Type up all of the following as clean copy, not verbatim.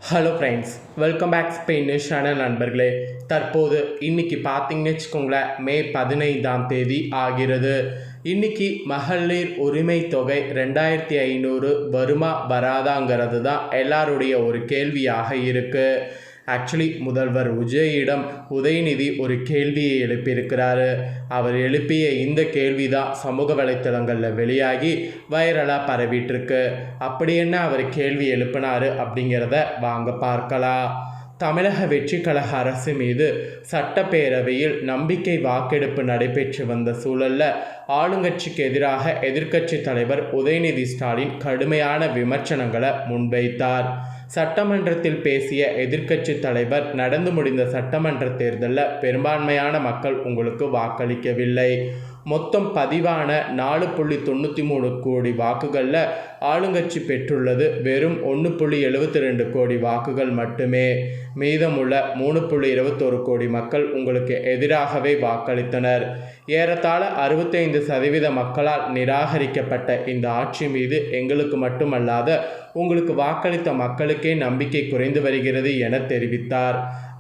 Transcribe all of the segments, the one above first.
Hello friends, welcome back Spain news channel நண்பர்களே. தற்போது இன்னைக்கு பார்த்தீங்கன்னு வச்சுக்கோங்களேன், மே 15 ஆகிறது. இன்னைக்கு மகளிர் உரிமை தொகை 2500 வருமா வராதாங்கிறது தான் எல்லாருடைய ஒரு கேள்வியாக இருக்குது. ஆக்சுவலி முதல்வர் விஜயிடம் உதயநிதி ஒரு கேள்வியை எழுப்பியிருக்கிறாரு. அவர் எழுப்பிய இந்த கேள்வி தான் சமூக வலைத்தளங்களில் வெளியாகி வைரலாக பரவிட்டுருக்கு. அப்படி என்ன அவர் கேள்வி எழுப்பினாரு அப்படிங்கிறத வாங்க பார்க்கலாம். தமிழக வெற்றி கழக அரசு மீது சட்டப்பேரவையில் நம்பிக்கை வாக்கெடுப்பு நடைபெற்று வந்த சூழலில் ஆளுங்கட்சிக்கு எதிராக எதிர்க்கட்சி தலைவர் உதயநிதி ஸ்டாலின் கடுமையான விமர்சனங்களை முன்வைத்தார். சட்டமன்றத்தில் பேசிய எதிர்க்கட்சி தலைவர், நடந்து முடிந்த சட்டமன்ற தேர்தலில் பெரும்பான்மையான மக்கள் உங்களுக்கு வாக்களிக்கவில்லை. மொத்தம் பதிவான 4.93 கோடி வாக்குகளில் ஆளுங்கட்சி பெற்றுள்ளது வெறும் 1.72 கோடி வாக்குகள் மட்டுமே. மீதமுள்ள 3.21 கோடி மக்கள் உங்களுக்கு எதிராகவே வாக்களித்தனர். ஏறத்தாழ 65% மக்களால் நிராகரிக்கப்பட்ட இந்த ஆட்சி மீது எங்களுக்கு மட்டுமல்லாத உங்களுக்கு வாக்களித்த மக்களுக்கே நம்பிக்கை குறைந்து வருகிறது என தெரிவித்தார்.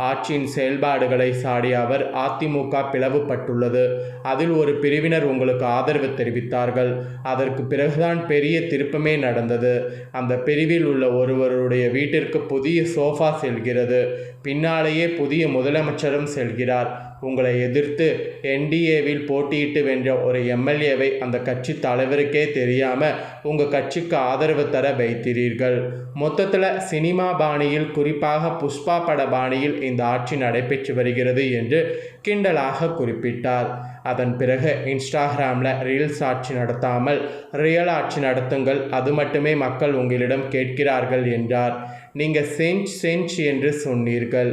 ஆட்சியின் செயல்பாடுகளை சாடிய அவர், அதிமுக பிளவுபட்டுள்ளது, அதில் ஒரு பிரிவினர் உங்களுக்கு ஆதரவு தெரிவித்தார்கள், அதற்கு பிறகுதான் பெரிய திருப்பமே நடந்தது. அந்த பிரிவில் உள்ள ஒருவருடைய வீட்டிற்கு புதிய சோஃபா செல்கிறது, பின்னாலேயே புதிய முதலமைச்சரும் செல்கிறார். உங்களை எதிர்த்து என்டிஏவில் போட்டியிட்டு வென்ற ஒரு எம்எல்ஏவை அந்த கட்சி தலைவருக்கே தெரியாமல் உங்கள் கட்சிக்கு ஆதரவு தர வைத்தீர்கள். மொத்தத்தில் சினிமா பாணியில், குறிப்பாக புஷ்பா பட பாணியில் இந்த ஆட்சி நடைபெற்று வருகிறது என்று கிண்டலாக குறிப்பிட்டார். அதன் பிறகு இன்ஸ்டாகிராமில் ரீல்ஸ் ஆட்சி நடத்தாமல் ரியல் ஆட்சி நடத்துங்கள், அது மட்டுமே மக்கள் உங்களிடம் கேட்கிறார்கள் என்றார். நீங்கள் சேஞ்ச் என்று சொன்னீர்கள்,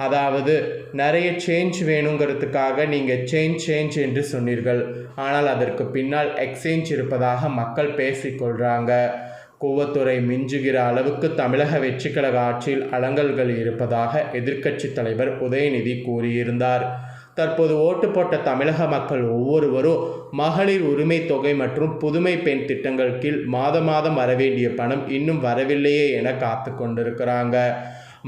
அதாவது நிறைய சேஞ்ச் வேணுங்கிறதுக்காக நீங்கள் சேஞ்ச் என்று சொன்னீர்கள். ஆனால் அதற்கு பின்னால் எக்ஸ்சேஞ்ச் இருப்பதாக மக்கள் பேசிக்கொள்கிறாங்க. கூவத்துறை மிஞ்சுகிற அளவுக்கு தமிழக வெற்றி கழக ஆட்சியில் அலங்கல்கள் இருப்பதாக எதிர்க்கட்சி தலைவர் உதயநிதி கூறியிருந்தார். தற்போது ஓட்டு போட்ட தமிழக மக்கள் ஒவ்வொருவரும் மகளிர் உரிமை தொகை மற்றும் புதுமை பெண் திட்டங்கள் கீழ் மாதம் வரவேண்டிய பணம் இன்னும் வரவில்லையே என காத்து கொண்டிருக்கிறாங்க.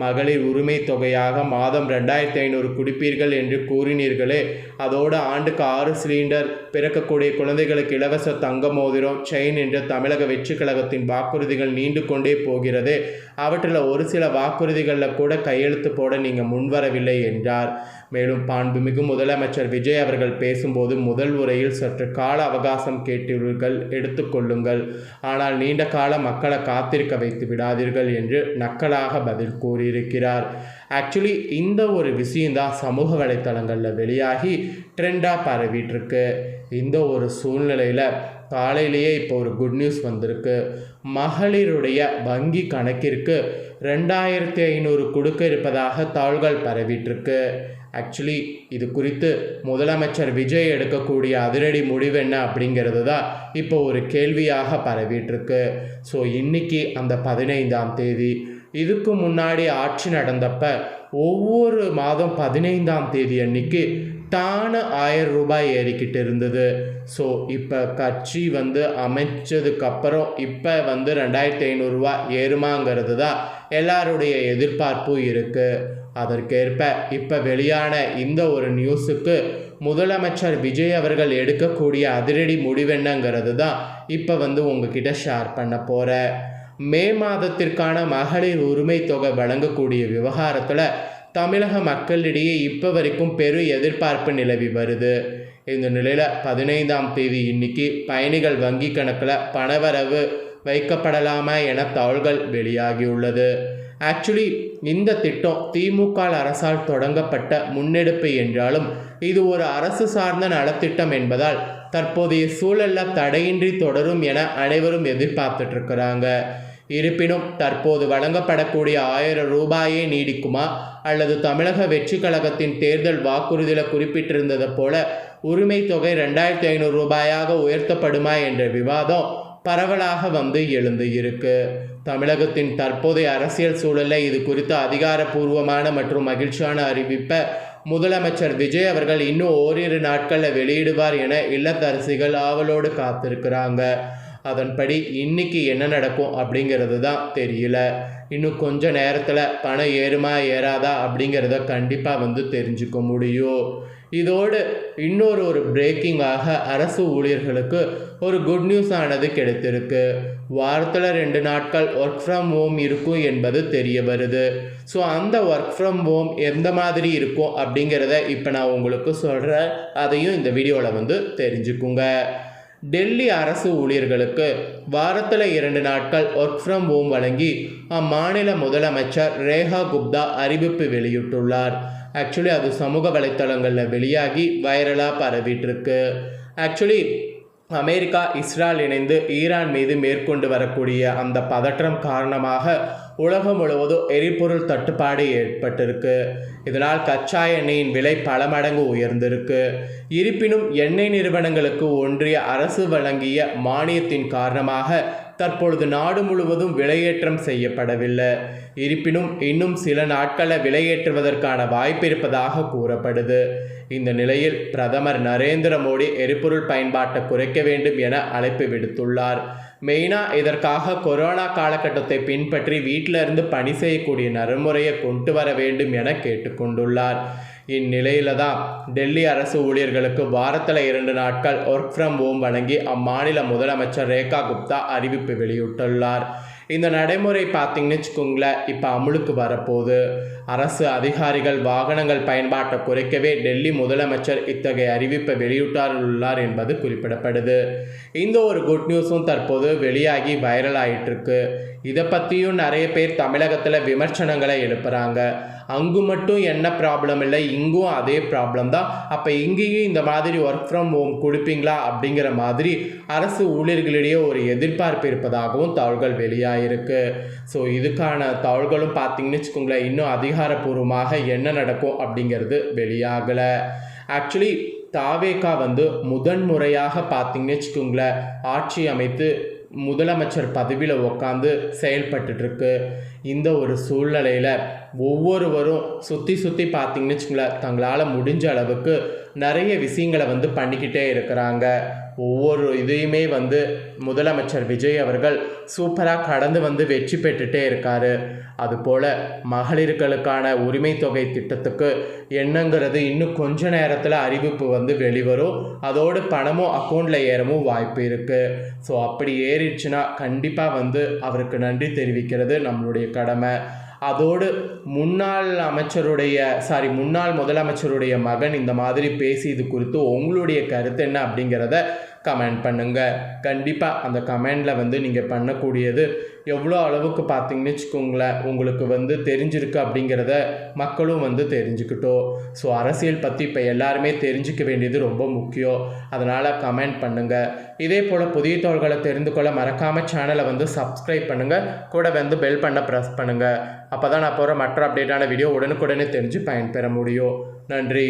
மகளிர் உரிமை தொகையாக மாதம் 2500 கொடுப்பீர்கள் என்று கூறினீர்களே, அதோடு ஆண்டுக்கு 6 சிலிண்டர், பிறக்கக்கூடிய குழந்தைகளுக்கு இலவச தங்க மோதிரம், செயின் என்று தமிழக வெற்றி கழகத்தின் வாக்குறுதிகள் நீண்டு கொண்டே போகிறது. அவற்றில் ஒரு சில வாக்குறுதிகளில் கூட கையெழுத்து போட நீங்கள் முன்வரவில்லை என்றார். மேலும் மாண்புமிகு முதலமைச்சர் விஜய் அவர்கள் பேசும்போது, முதல் உரையில் சற்று கால அவகாசம் கேட்டீர்கள், எடுத்துக்கொள்ளுங்கள், ஆனால் நீண்ட கால மக்களை காத்திருக்க வைத்து விடாதீர்கள் என்று நக்கலாக பதில் கூறியிருக்கிறார். ஆக்சுவலி இந்த ஒரு விஷயந்தான் சமூக வலைத்தளங்களில் வெளியாகி ட்ரெண்டாக பரவிட்டுருக்கு. இந்த ஒரு சூழ்நிலையில் காலையிலேயே இப்போ ஒரு குட் நியூஸ் வந்திருக்கு. மகளிருடைய வங்கி கணக்கிற்கு 2500 கொடுக்க இருப்பதாக தாள்கள் பரவிட்டுருக்கு. ஆக்சுவலி இது குறித்து முதலமைச்சர் விஜய் எடுக்கக்கூடிய அதிரடி முடிவு என்ன அப்படிங்கிறது தான் இப்போ ஒரு கேள்வியாக பரவிட்டுருக்கு. ஸோ இன்னைக்கு அந்த 15ஆம் தேதி, இதுக்கு முன்னாடி ஆட்சி நடந்தப்ப ஒவ்வொரு மாதம் 15ஆம் தேதி அன்னைக்கு டான 1000 ரூபாய் ஏறிக்கிட்டு இருந்தது. ஸோ இப்போ கட்சி அமைச்சதுக்கப்புறம் இப்போ 2500 ரூபா ஏறுமாங்கிறது தான் எல்லாருடைய எதிர்பார்ப்பும் இருக்குது. அதற்கேற்ப இப்போ வெளியான இந்த ஒரு நியூஸுக்கு முதலமைச்சர் விஜய் அவர்கள் எடுக்கக்கூடிய அதிரடி முடிவென்னங்கிறது தான் இப்போ உங்ககிட்ட ஷேர் பண்ண போகிறேன். மே மாதத்திற்கான மகளிர் உரிமை தொகை வழங்கக்கூடிய விவகாரத்தில் தமிழக மக்களிடையே இப்போ வரைக்கும் பெரும் எதிர்பார்ப்பு நிலவி வருது. இந்த நிலையில் 15ஆம் தேதி இன்னைக்கு பயணிகள் வங்கி கணக்கில் பணவரவு வைக்கப்படலாமா என தகவல்கள் வெளியாகியுள்ளது. ஆக்சுவலி இந்த திட்டம் திமுக அரசால் தொடங்கப்பட்ட முன்னெடுப்பு என்றாலும் இது ஒரு அரசு சார்ந்த நலத்திட்டம் என்பதால் தற்போதைய சூழலில் தடையின்றி தொடரும் என அனைவரும் எதிர்பார்த்துட்டு இருக்கிறாங்க. இருப்பினும் தற்போது வழங்கப்படக்கூடிய 1000 ரூபாயே நீடிக்குமா, அல்லது தமிழக வெற்றி கழகத்தின் தேர்தல் வாக்குறுதியில் குறிப்பிட்டிருந்தது போல உரிமை தொகை 2500 ரூபாயாக உயர்த்தப்படுமா என்ற விவாதம் பரவலாக எழுந்து இருக்கு. தமிழகத்தின் தற்போதைய அரசியல் சூழலில் இது குறித்து அதிகாரப்பூர்வமான மற்றும் மகிழ்ச்சியான அறிவிப்பை முதலமைச்சர் விஜய் அவர்கள் இன்னும் ஓரிரு நாட்களில் வெளியிடுவார் என இல்லத்தரசிகள் ஆவலோடு காத்திருக்கிறாங்க. அதன்படி இன்னைக்கு என்ன நடக்கும் அப்படிங்கிறது தான் தெரியல. இன்னும் கொஞ்ச நேரத்தில் பணம் ஏறுமா ஏறாதா அப்படிங்கிறத கண்டிப்பாக வந்து தெரிஞ்சுக்க முடியும். இதோடு இன்னொரு பிரேக்கிங்காக அரசு ஊழியர்களுக்கு ஒரு குட் நியூஸ் ஆனது கிடைத்திருக்கு. வாரத்தில் 2 நாட்கள் ஒர்க் ஃப்ரம் ஹோம் இருக்கும் என்பது தெரிய வருது. ஸோ அந்த ஒர்க் ஃப்ரம் ஹோம் எந்த மாதிரி இருக்கும் அப்படிங்கிறத இப்போ நான் உங்களுக்கு சொல்கிறேன். அதையும் இந்த வீடியோவில் வந்து தெரிஞ்சுக்குங்க. டெல்லி அரசு ஊழியர்களுக்கு வாரத்தில் 2 நாட்கள் ஒர்க் ஃப்ரம் ஹோம் வழங்கி அம்மாநில முதலமைச்சர் ரேகா குப்தா அறிவிப்பு வெளியிட்டுள்ளார். ஆக்சுவலி அது சமூக வலைத்தளங்களில் வெளியாகி வைரலாக பரவிட்டு இருக்கு. ஆக்சுவலி அமெரிக்கா இஸ்ரேல் இணைந்து ஈரான் மீது மேற்கொண்டு வரக்கூடிய அந்த பதற்றம் காரணமாக உலகம் முழுவதும் எரிபொருள் தட்டுப்பாடு ஏற்பட்டிருக்கு. இதனால் கச்சா எண்ணெயின் விலை பல மடங்கு உயர்ந்திருக்கு. இருப்பினும் எண்ணெய் நிறுவனங்களுக்கு ஒன்றிய அரசு வழங்கிய மானியத்தின் காரணமாக தற்பொழுது நாடு முழுவதும் விலையேற்றம் செய்யப்படவில்லை. இருப்பினும் இன்னும் சில நாட்களில் விலையேற்றுவதற்கான வாய்ப்பு இருப்பதாக கூறப்படுது. இந்த நிலையில் பிரதமர் நரேந்திர மோடி எரிபொருள் பயன்பாட்டை குறைக்க வேண்டும் என அழைப்பு விடுத்துள்ளார். மெயினாக இதற்காக கொரோனா காலகட்டத்தை பின்பற்றி வீட்டில் இருந்து பணி செய்யக்கூடிய நடைமுறையை கொண்டு வர வேண்டும் என கேட்டுக்கொண்டுள்ளார். இந்நிலையில தான் டெல்லி அரசு ஊழியர்களுக்கு வாரத்தில் 2 நாட்கள் ஒர்க் ஃப்ரம் ஹோம் வழங்கி அம்மாநில முதலமைச்சர் ரேகா குப்தா அறிவிப்பு வெளியிட்டுள்ளார். இந்த நடைமுறை பார்த்தீங்கன்னு வச்சுக்கோங்களேன், இப்போ அமுலுக்கு வரப்போகுது. அரசு அதிகாரிகள் வாகனங்கள் பயன்பாட்டை குறைக்கவே டெல்லி முதலமைச்சர் இத்தகைய அறிவிப்பை வெளியிட்டுள்ளார் என்பது குறிப்பிடப்படுது. இந்த ஒரு குட் நியூஸும் தற்போது வெளியாகி வைரல் ஆகிட்டு இருக்கு. இதை பற்றியும் நிறைய பேர் தமிழகத்தில் விமர்சனங்களை எழுப்புகிறாங்க. அங்கு மட்டும் என்ன ப்ராப்ளம் இல்லை, இங்கும் அதே ப்ராப்ளம் தான். அப்போ இங்கேயும் இந்த மாதிரி ஒர்க் ஃப்ரம் ஹோம் கொடுப்பீங்களா அப்படிங்கிற மாதிரி அரசு ஊழியர்களிடையே ஒரு எதிர்பார்ப்பு இருப்பதாகவும் தகவல்கள் வெளியாகிருக்கு. ஸோ இதுக்கான தகவல்களும் பார்த்தீங்கன்னு வச்சுக்கோங்களேன், இன்னும் அதிகாரப்பூர்வமாக என்ன நடக்கும் அப்படிங்கிறது வெளியாகலை. ஆக்சுவலி தாவேகா வந்து முதன்முறையாக பார்த்தீங்கன்னு வச்சுக்கோங்களேன் ஆட்சி அமைத்து முதலமைச்சர் பதவியில் உட்காந்து செயல்பட்டுருக்கு. இந்த ஒரு சூழ்நிலையில் ஒவ்வொருவரும் சுற்றி பார்த்தீங்கன்னு வச்சுக்கோங்களேன் தங்களால் முடிஞ்ச அளவுக்கு நிறைய விஷயங்களை வந்து பண்ணிக்கிட்டே இருக்கிறாங்க. ஒவ்வொரு இதையுமே வந்து முதலமைச்சர் விஜய் அவர்கள் சூப்பராக கடந்து வந்து வெற்றி பெற்றுட்டே இருக்கார். அதுபோல் மகளிர்களுக்கான உரிமை தொகை திட்டத்துக்கு என்னங்கிறது இன்னும் கொஞ்ச நேரத்தில் அறிவிப்பு வந்து வெளிவரும். அதோடு பணமும் அக்கௌண்ட்டில் ஏறவும் வாய்ப்பு இருக்குது. ஸோ அப்படி ஏறிடுச்சுன்னா கண்டிப்பாக வந்து அவருக்கு நன்றி தெரிவிக்கிறது நம்மளுடைய கடமை. அதோடு முன்னாள் முதலமைச்சருடைய மகன் இந்த மாதிரி பேசியது குறித்து உங்களுடைய கருத்து என்ன அப்படிங்கிறத கமெண்ட் பண்ணுங்கள். கண்டிப்பாக அந்த கமெண்டில் வந்து நீங்கள் பண்ணக்கூடியது எவ்வளோ அளவுக்கு பார்த்தீங்கன்னு வச்சுக்கோங்களேன் உங்களுக்கு வந்து தெரிஞ்சிருக்கு அப்படிங்கிறத மக்களும் வந்து தெரிஞ்சுக்கிட்டோம். ஸோ அரசியல் பற்றி இப்போ எல்லாருமே தெரிஞ்சிக்க வேண்டியது ரொம்ப முக்கியம். அதனால் கமெண்ட் பண்ணுங்கள். இதே போல் புதிய தகவல்களை தெரிந்து கொள்ள மறக்காமல் சேனலை வந்து சப்ஸ்கிரைப் பண்ணுங்கள். கூட வந்து பெல் பண்ண ப்ரெஸ் பண்ணுங்கள். அப்போ தான் நான் போகிற மற்ற அப்டேட்டான வீடியோ உடனுக்குடனே தெரிஞ்சு பயன்பெற முடியும். நன்றி.